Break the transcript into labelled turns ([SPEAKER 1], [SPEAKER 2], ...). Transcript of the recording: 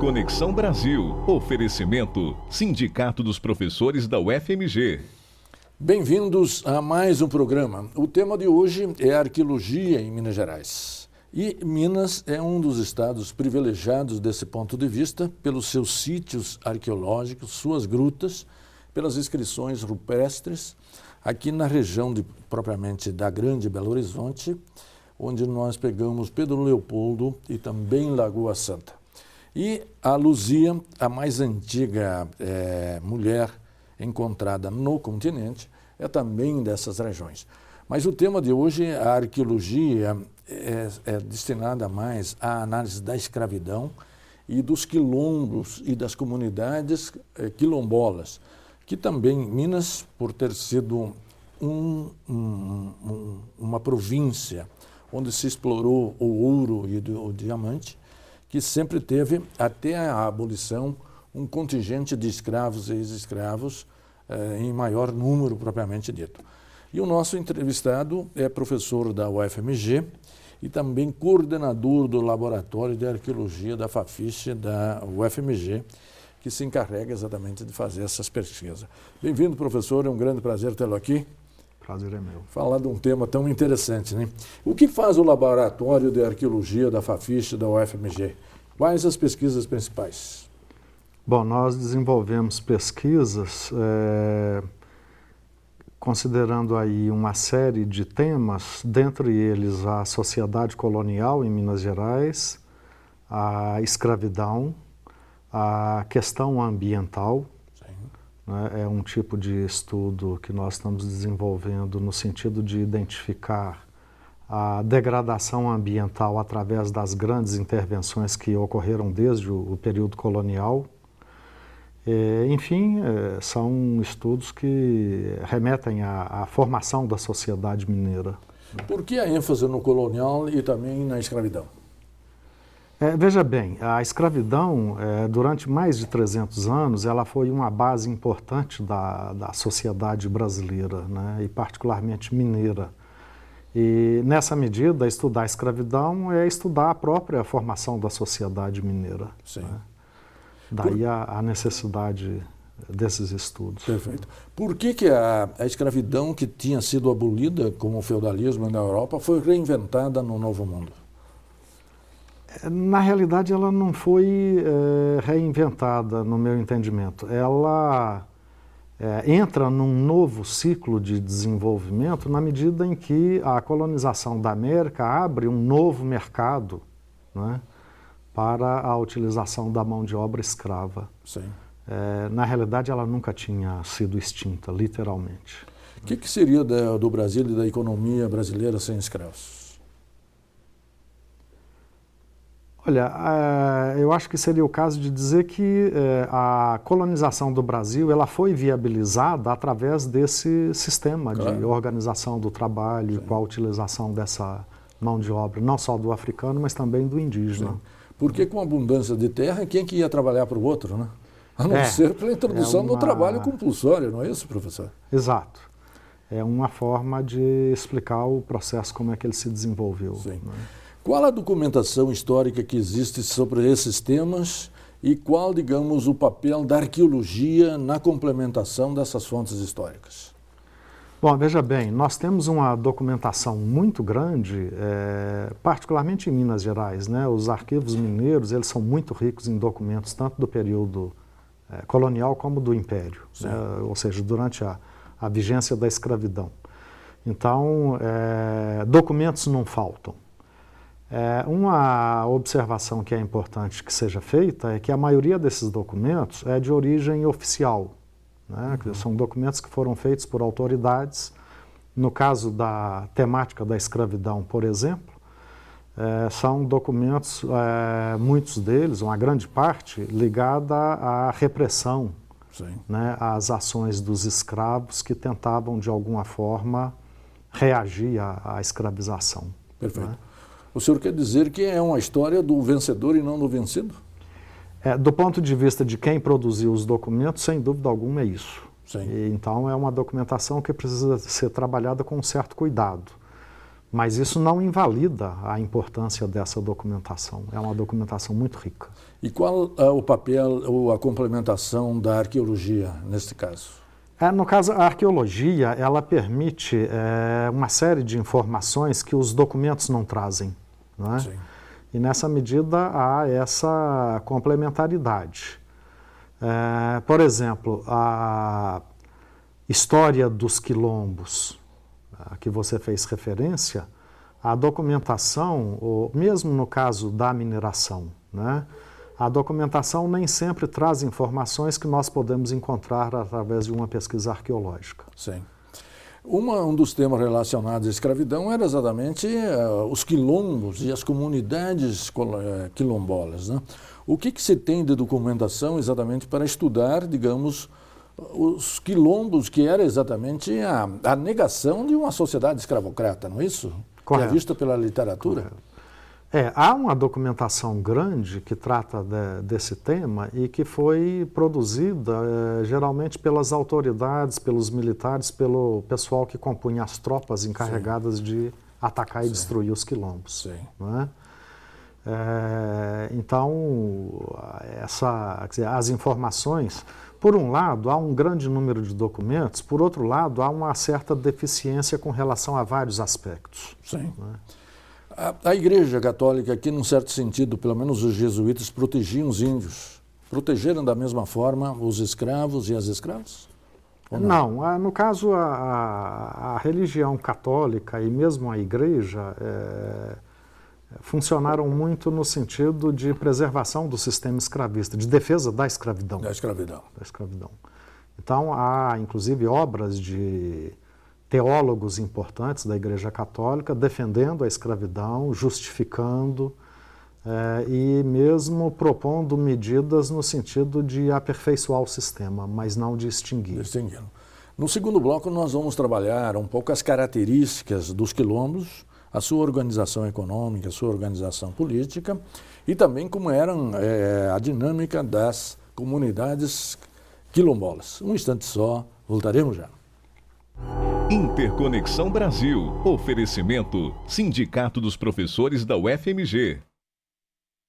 [SPEAKER 1] Conexão Brasil. Oferecimento Sindicato dos Professores da UFMG.
[SPEAKER 2] Bem-vindos a mais um programa. O tema de hoje é arqueologia em Minas Gerais. E Minas é um dos estados privilegiados desse ponto de vista pelos seus sítios arqueológicos, suas grutas, pelas inscrições rupestres, aqui na região propriamente da Grande Belo Horizonte, onde nós pegamos Pedro Leopoldo e também Lagoa Santa. E a Luzia, a mais antiga mulher encontrada no continente, é também dessas regiões. Mas o tema de hoje, a arqueologia, é destinada mais à análise da escravidão e dos quilombos e das comunidades quilombolas, que também Minas, por ter sido uma província onde se explorou o ouro e o diamante, que sempre teve, até a abolição, um contingente de escravos e ex-escravos em maior número propriamente dito. E o nosso entrevistado é professor da UFMG e também coordenador do Laboratório de Arqueologia da Fafiche da UFMG, que se encarrega exatamente de fazer essas pesquisas. Bem-vindo, professor, é um grande prazer tê-lo aqui.
[SPEAKER 3] Prazer é meu.
[SPEAKER 2] Falar de um tema tão interessante, né? O que faz o Laboratório de Arqueologia da Fafiche da UFMG? Quais as pesquisas principais?
[SPEAKER 3] Bom, nós desenvolvemos pesquisas considerando aí uma série de temas, dentre eles a sociedade colonial em Minas Gerais, a escravidão, a questão ambiental. É um tipo de estudo que nós estamos desenvolvendo no sentido de identificar a degradação ambiental através das grandes intervenções que ocorreram desde o período colonial. Enfim, são estudos que remetem à formação da sociedade mineira.
[SPEAKER 2] Por que a ênfase no colonial e também na escravidão?
[SPEAKER 3] Veja bem, a escravidão, durante mais de 300 anos, ela foi uma base importante da sociedade brasileira, né, e particularmente mineira. E, nessa medida, estudar a escravidão é estudar a própria formação da sociedade mineira.
[SPEAKER 2] Sim.
[SPEAKER 3] Né? Daí a necessidade desses estudos.
[SPEAKER 2] Perfeito. Por que a escravidão que tinha sido abolida como o feudalismo na Europa foi reinventada no Novo Mundo?
[SPEAKER 3] Na realidade, ela não foi reinventada, no meu entendimento. Ela entra num novo ciclo de desenvolvimento na medida em que a colonização da América abre um novo mercado, né, para a utilização da mão de obra escrava.
[SPEAKER 2] Sim.
[SPEAKER 3] Na realidade, ela nunca tinha sido extinta, literalmente.
[SPEAKER 2] O que seria do Brasil e da economia brasileira sem escravos?
[SPEAKER 3] Olha, eu acho que seria o caso de dizer que a colonização do Brasil ela foi viabilizada através desse sistema de organização do trabalho, sim, com a utilização dessa mão de obra, não só do africano, mas também do indígena.
[SPEAKER 2] Sim. Porque com abundância de terra, quem que ia trabalhar para o outro, né? A não ser pela introdução do trabalho compulsório, não é isso, professor?
[SPEAKER 3] Exato. É uma forma de explicar o processo, como é que ele se desenvolveu.
[SPEAKER 2] Sim.
[SPEAKER 3] Né?
[SPEAKER 2] Qual a documentação histórica que existe sobre esses temas e qual, digamos, o papel da arqueologia na complementação dessas fontes históricas?
[SPEAKER 3] Bom, veja bem, nós temos uma documentação muito grande, particularmente em Minas Gerais, né? Os arquivos mineiros, eles são muito ricos em documentos, tanto do período colonial como do Império, né? Ou seja, durante a vigência da escravidão. Então, documentos não faltam. Uma observação que é importante que seja feita é que a maioria desses documentos é de origem oficial, né? São documentos que foram feitos por autoridades. No caso da temática da escravidão, por exemplo, são documentos, muitos deles, uma grande parte, ligada à repressão, né, às ações dos escravos que tentavam, de alguma forma, reagir à escravização.
[SPEAKER 2] Perfeito.
[SPEAKER 3] Né?
[SPEAKER 2] O senhor quer dizer que é uma história do vencedor e não do vencido?
[SPEAKER 3] Do ponto de vista de quem produziu os documentos, sem dúvida alguma é isso.
[SPEAKER 2] Sim.
[SPEAKER 3] E, então é uma documentação que precisa ser trabalhada com um certo cuidado. Mas isso não invalida a importância dessa documentação. É uma documentação muito rica.
[SPEAKER 2] E qual é o papel ou a complementação da arqueologia neste caso?
[SPEAKER 3] No caso, a arqueologia, ela permite uma série de informações que os documentos não trazem, não é?
[SPEAKER 2] Sim.
[SPEAKER 3] E nessa medida há essa complementaridade. Por exemplo, a história dos quilombos, a que você fez referência, a documentação, ou mesmo no caso da mineração, né? A documentação nem sempre traz informações que nós podemos encontrar através de uma pesquisa arqueológica.
[SPEAKER 2] Sim. Um dos temas relacionados à escravidão era exatamente os quilombos e as comunidades quilombolas, né? O que se tem de documentação exatamente para estudar, digamos, os quilombos, que era exatamente a negação de uma sociedade escravocrata, não é isso?
[SPEAKER 3] Correto.
[SPEAKER 2] Que é vista pela literatura.
[SPEAKER 3] Correto. Há uma documentação grande que trata desse tema e que foi produzida geralmente pelas autoridades, pelos militares, pelo pessoal que compunha as tropas encarregadas Sim. de atacar e destruir os quilombos.
[SPEAKER 2] Sim.
[SPEAKER 3] Não é? Então, quer dizer, as informações, por um lado, há um grande número de documentos, por outro lado, há uma certa deficiência com relação a vários aspectos.
[SPEAKER 2] Sim.
[SPEAKER 3] Não é?
[SPEAKER 2] A Igreja Católica, aqui, num certo sentido, pelo menos os jesuítas, protegiam os índios. Protegeram da mesma forma os escravos e as escravas?
[SPEAKER 3] Não, no caso, a religião católica e mesmo a Igreja funcionaram muito no sentido de preservação do sistema escravista, de defesa da escravidão.
[SPEAKER 2] Da escravidão.
[SPEAKER 3] Da escravidão. Então, há, inclusive, obras de teólogos importantes da Igreja Católica defendendo a escravidão, justificando e mesmo propondo medidas no sentido de aperfeiçoar o sistema, mas não de extingui-lo.
[SPEAKER 2] No segundo bloco, nós vamos trabalhar um pouco as características dos quilombos, a sua organização econômica, a sua organização política e também como eram a dinâmica das comunidades quilombolas. Um instante só, voltaremos já.
[SPEAKER 1] Interconexão Brasil. Oferecimento: Sindicato dos Professores da UFMG.